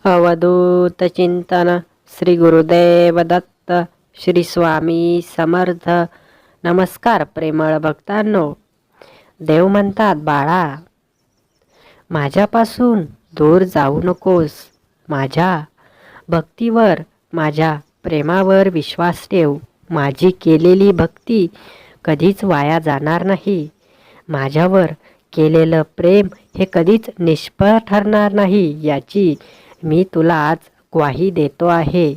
अवधूत चिंतन श्री गुरुदेव दत्त श्री स्वामी समर्थ. नमस्कार प्रेमळ भक्तांनो. देव म्हणतात, बाळा, माझ्यापासून दूर जाऊ नकोस. माझ्या भक्तीवर, माझ्या प्रेमावर विश्वास ठेव. माझी केलेली भक्ती कधीच वाया जाणार नाही. माझ्यावर केलेलं प्रेम हे कधीच निष्फळ ठरणार नाही, याची मी तुला आज ग्वाही देतो आहे.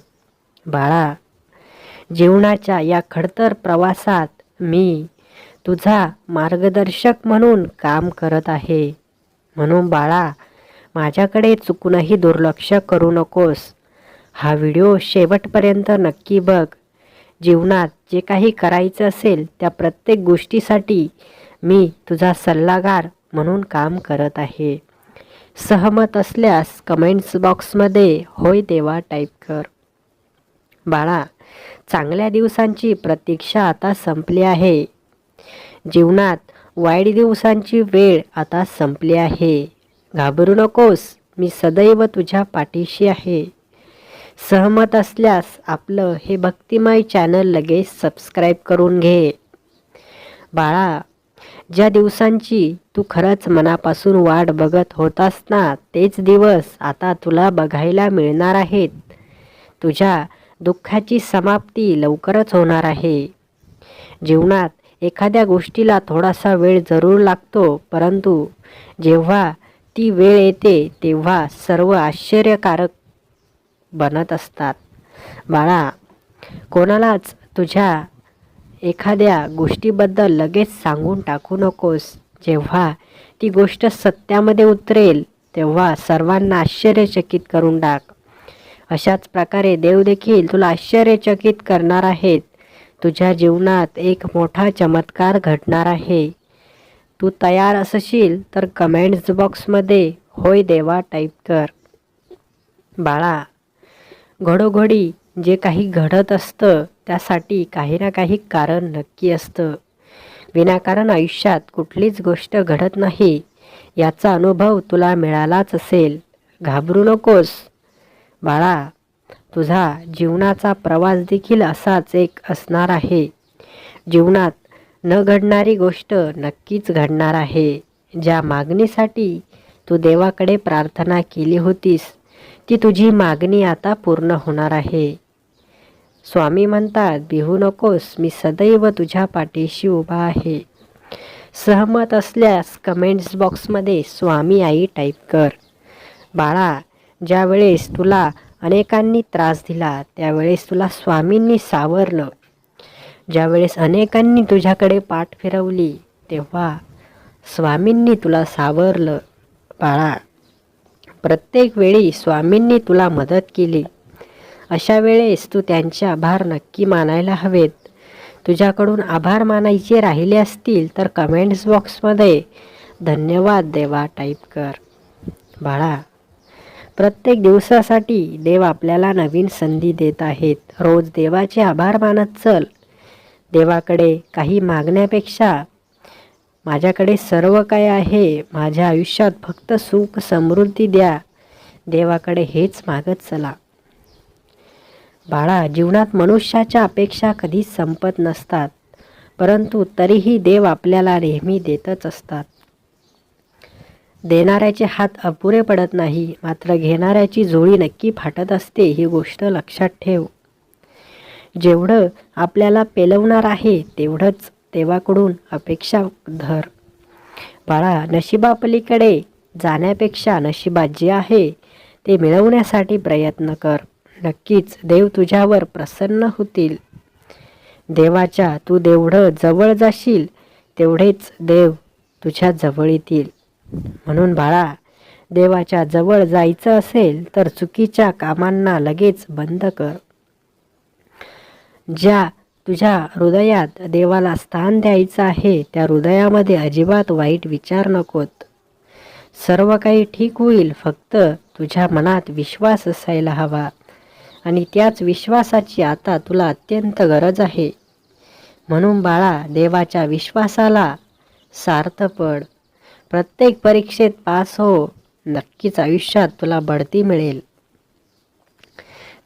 बाळा, जीवनाच्या या खडतर प्रवासात मी तुझा मार्गदर्शक म्हणून काम करत आहे. म्हणून बाळा, माझ्याकडे चुकूनही दुर्लक्ष करू नकोस. हा व्हिडिओ शेवटपर्यंत नक्की बघ. जीवनात जे काही करायचं असेल त्या प्रत्येक गोष्टीसाठी मी तुझा सल्लागार म्हणून काम करत आहे. सहमत असल्यास कमेंट्स बॉक्समध्ये होय देवा टाईप कर. बाळा, चांगल्या दिवसांची प्रतीक्षा आता संपली आहे. जीवनात वाईट दिवसांची वेळ आता संपली आहे. घाबरू नकोस, मी सदैव तुझ्या पाठीशी आहे. सहमत असल्यास आपलं हे भक्तिमय चॅनल लगेच सबस्क्राईब करून घे. बाळा, ज्या दिवसांची तू खरंच मनापासून वाट बघत होतास ना, तेच दिवस आता तुला बघायला मिळणार आहेत. तुझ्या दुःखाची समाप्ती लवकरच होणार आहे. जीवनात एखाद्या गोष्टीला थोडासा वेळ जरूर लागतो, परंतु जेव्हा ती वेळ येते तेव्हा सर्व आश्चर्यकारक बनत असतात. बाळा, कोणालाच तुझ्या एखाद्या गोष्टीबद्दल लगेच सांगून टाकू नकोस. जेव्हा ती गोष्ट सत्यामध्ये उतरेल तेव्हा सर्वांना आश्चर्यचकित करून टाक. अशाच प्रकारे देव देखील तुला आश्चर्यचकित करणार आहेत. तुझ्या जीवनात एक मोठा चमत्कार घडणार आहे. तू तयार असशील तर कमेंट्स बॉक्समध्ये होय देवा टाईप कर. बाळा, घडोघडी जे काही घडत असतं त्यासाठी काही ना काही कारण नक्की असतं. विनाकारण आयुष्यात कुठलीच गोष्ट घडत नाही, याचा अनुभव तुला मिळालाच असेल. घाबरू नकोस बाळा, तुझा जीवनाचा प्रवास देखील असाच एक असणार आहे. जीवनात न घडणारी गोष्ट नक्कीच घडणार आहे. ज्या मागणीसाठी तू देवाकडे प्रार्थना केली होतीस ती तुझी मागणी आता पूर्ण होणार आहे. स्वामी म्हणतात, भिवू नकोस, मी सदैव तुझ्या पाठीशी उभा आहे. सहमत असल्यास कमेंट्स बॉक्समध्ये स्वामी आई टाईप कर. बाळा, ज्या वेळेस तुला अनेकांनी त्रास दिला त्यावेळेस तुला स्वामींनी सावरलं. ज्यावेळेस अनेकांनी तुझ्याकडे पाठ फिरवली तेव्हा स्वामींनी तुला सावरलं. बाळा, प्रत्येक वेळी स्वामींनी तुला मदत केली. अशा वेळेस तू त्यांचे आभार नक्की मानायला हवेत. तुझ्याकडून आभार मानायचे राहिले असतील तर कमेंट्स बॉक्समध्ये धन्यवाद देवा टाईप कर. बाळा, प्रत्येक दिवसासाठी देव आपल्याला नवीन संधी देत आहेत. रोज देवाचे आभार मानत चल. देवाकडे काही मागण्यापेक्षा माझ्याकडे सर्व काय आहे, माझ्या आयुष्यात फक्त सुख समृद्धी द्या, देवाकडे हेच मागत चला. बाळा, जीवनात मनुष्याच्या अपेक्षा कधीच संपत नसतात, परंतु तरीही देव आपल्याला नेहमी देतच असतात. देणाऱ्याचे हात अपुरे पडत नाही, मात्र घेणाऱ्याची झोळी नक्की फाटत असते, ही गोष्ट लक्षात ठेव. जेवढं आपल्याला पेलवणार आहे तेवढंच देवाकडून अपेक्षा धर. बाळा, नशिबापलीकडे जाण्यापेक्षा नशिबात जे आहे ते मिळवण्यासाठी प्रयत्न कर. नक्कीच देव तुझ्यावर प्रसन्न होतील. देवाच्या तू जेवढं जवळ जाशील तेवढेच देव तुझ्या जवळ येतील. म्हणून बाळा, देवाच्या जवळ जायचं असेल तर चुकीच्या कामांना लगेच बंद कर. ज्या तुझ्या हृदयात देवाला स्थान द्यायचं आहे त्या हृदयामध्ये अजिबात वाईट विचार नकोत. सर्व काही ठीक होईल, फक्त तुझ्या मनात विश्वास असायला हवा आणि त्याच विश्वासाची आता तुला अत्यंत गरज आहे. म्हणून बाळा, देवाच्या विश्वासाला सार्थ पड. प्रत्येक परीक्षेत पास हो, नक्कीच आयुष्यात तुला बढती मिळेल.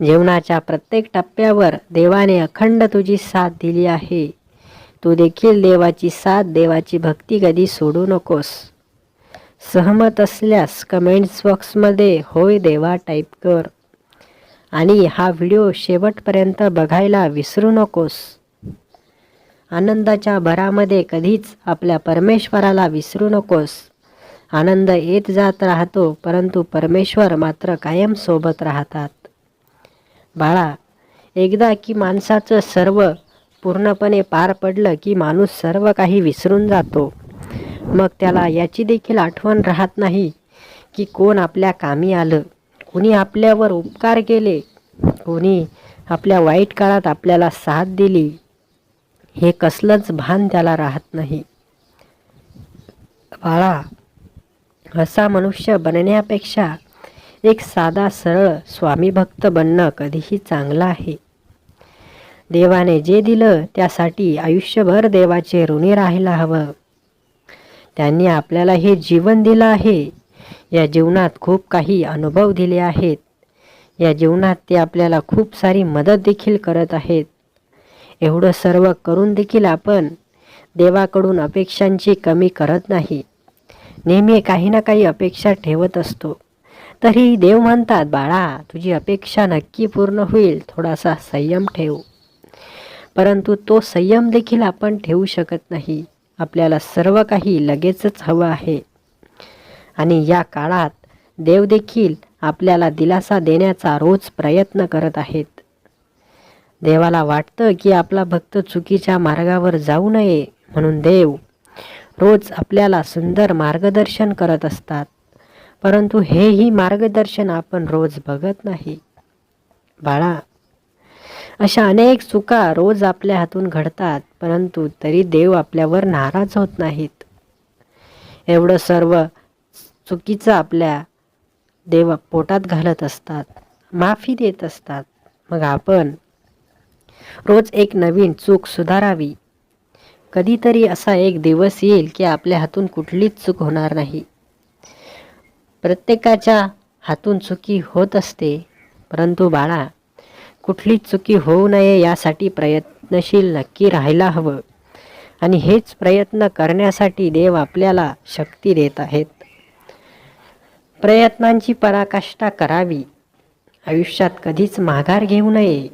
जीवनाच्या प्रत्येक टप्प्यावर देवाने अखंड तुझी साथ दिली आहे. तू देखील देवाची साथ, देवाची भक्ती कधी सोडू नकोस. सहमत असल्यास कमेंट्स बॉक्समध्ये होय देवा टाईप कर आणि हा व्हिडिओ शेवटपर्यंत बघायला विसरू नकोस. आनंदाच्या भरामध्ये कधीच आपल्या परमेश्वराला विसरू नकोस. आनंद येत जात राहतो, परंतु परमेश्वर मात्र कायम सोबत राहतात. बाळा, एकदा की माणसाचं सर्व पूर्णपणे पार पडलं की माणूस सर्व काही विसरून जातो. मग त्याला याची देखील आठवण राहत नाही की कोण आपल्या कामी आलं, कोणी आपल्यावर उपकार केले, कोणी आपल्या वाईट काळात आपल्याला साथ दिली. हे कसलंच भान त्याला राहत नाही. बाळा, असा मनुष्य बनण्यापेक्षा एक साधा सरळ स्वामी भक्त बनणं कधीही चांगलं आहे. देवाने जे दिलं त्यासाठी आयुष्यभर देवाचे ऋणी राहायला हवं. त्यांनी आपल्याला हे जीवन दिलं आहे. या जीवनात खूप काही अनुभव दिले आहेत. या जीवनात ते आपल्याला खूप सारी मदत देखील करत आहेत. एवढं सर्व करून देखील आपण देवाकडून अपेक्षांची कमी करत नाही. नेहमी काही ना काही अपेक्षा ठेवत असतो. तरी देव म्हणतात, बाळा, तुझी अपेक्षा नक्की पूर्ण होईल, थोडासा संयम ठेव. परंतु तो संयम देखील आपण ठेवू शकत नाही. आपल्याला सर्व काही लगेचच हवं आहे. आणि या काळात देव देखील आपल्याला दिलासा देण्याचा रोज प्रयत्न करत आहेत. देवाला वाटतं की आपला भक्त चुकीच्या मार्गावर जाऊ नये, म्हणून देव रोज आपल्याला सुंदर मार्गदर्शन करत असतात. परंतु हेही मार्गदर्शन आपण रोज बघत नाही. बाळा, अशा अनेक चुका रोज आपल्या हातून घडतात, परंतु तरी देव आपल्यावर नाराज होत नाहीत. एवढं सर्व चुकीचं आपल्या देव पोटात घालत असतात, माफी देत असतात. मग आपण रोज एक नवीन चूक सुधारावी. कधीतरी असा एक दिवस येईल की आपल्या हातून कुठलीच चूक होणार नाही. प्रत्येकाच्या हातून चुकी होत असते, परंतु बाळा, कुठलीच चुकी होऊ नये यासाठी प्रयत्नशील नक्की राहायला हवं. आणि हेच प्रयत्न करण्यासाठी देव आपल्याला शक्ती देत आहेत. प्रयत्नांची पराकाष्ठा करावी. आयुष्यात कधीच माघार घेऊ नये.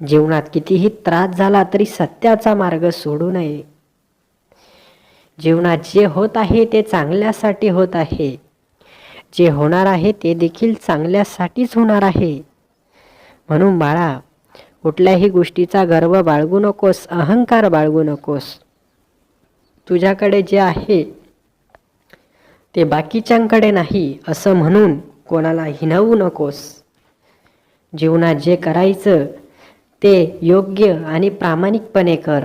जीवनात कितीही त्रास झाला तरी सत्याचा मार्ग सोडू नये. जीवनात जे होत आहे ते चांगल्यासाठी होत आहे. जे होणार आहे ते देखील चांगल्यासाठीच होणार आहे. म्हणून बाळा, कुठल्याही गोष्टीचा गर्व बाळगू नकोस, अहंकार बाळगू नकोस. तुझ्याकडे जे आहे ते बाकीच्यांकडे नाही असं म्हणून कोणाला हिणवू नकोस. जीवनात जे करायचं ते योग्य आणि प्रामाणिकपणे कर.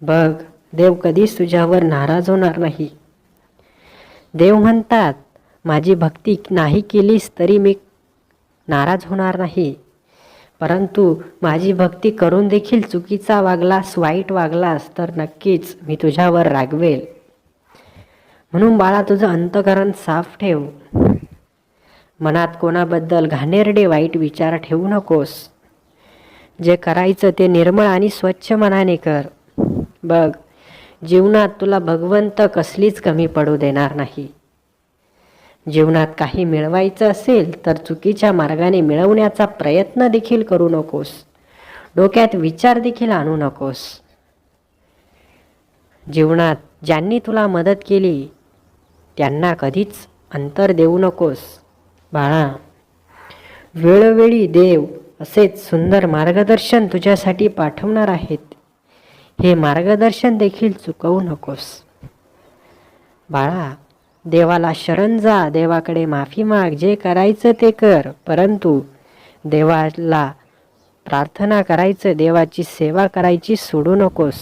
बघ, देव कधीच तुझ्यावर नाराज होणार नाही. देव म्हणतात, माझी भक्ती नाही केलीस तरी मी नाराज होणार नाही, परंतु माझी भक्ती करून देखील चुकीचा वागलास, वाईट वागलास तर नक्कीच मी तुझ्यावर रागवेल. म्हणून बाळा, तुझं अंतःकरण साफ ठेव. मनात कोणाबद्दल घाणेरडे वाईट विचार ठेवू नकोस. जे करायचं ते निर्मळ आणि स्वच्छ मनाने कर. बघ, जीवनात तुला भगवंत कसलीच कमी पडू देणार नाही. जीवनात काही मिळवायचं असेल तर चुकीच्या मार्गाने मिळवण्याचा प्रयत्न देखील करू नकोस. डोक्यात विचार देखील आणू नकोस. जीवनात ज्यांनी तुला मदत केली त्यांना कधीच अंतर देऊ नकोस. बाळा, वेळोवेळी देव असेच सुंदर मार्गदर्शन तुझ्यासाठी पाठवणार आहेत. हे मार्गदर्शन देखील चुकवू नकोस. बाळा, देवाला शरण जा, देवाकडे माफी माग, जे करायचं ते कर, परंतु देवाला प्रार्थना करायचं, देवाची सेवा करायची सोडू नकोस.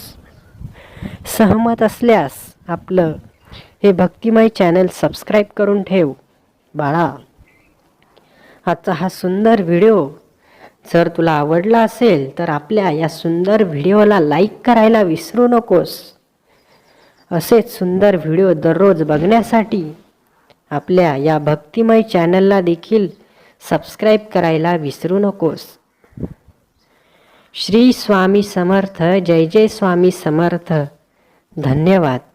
सहमत असल्यास आपलं हे भक्तिमय चॅनल सबस्क्राईब करून ठेव. बाळा, आजचा हा सुंदर व्हिडिओ जर तुला आवडला असेल तर आपल्या या सुंदर व्हिडिओला लाईक करायला विसरू नकोस. असेच सुंदर व्हिडिओ दररोज बघण्यासाठी आपल्या या भक्तिमय चॅनलला देखील सबस्क्राईब करायला विसरू नकोस. श्री स्वामी समर्थ. जय जय स्वामी समर्थ. धन्यवाद.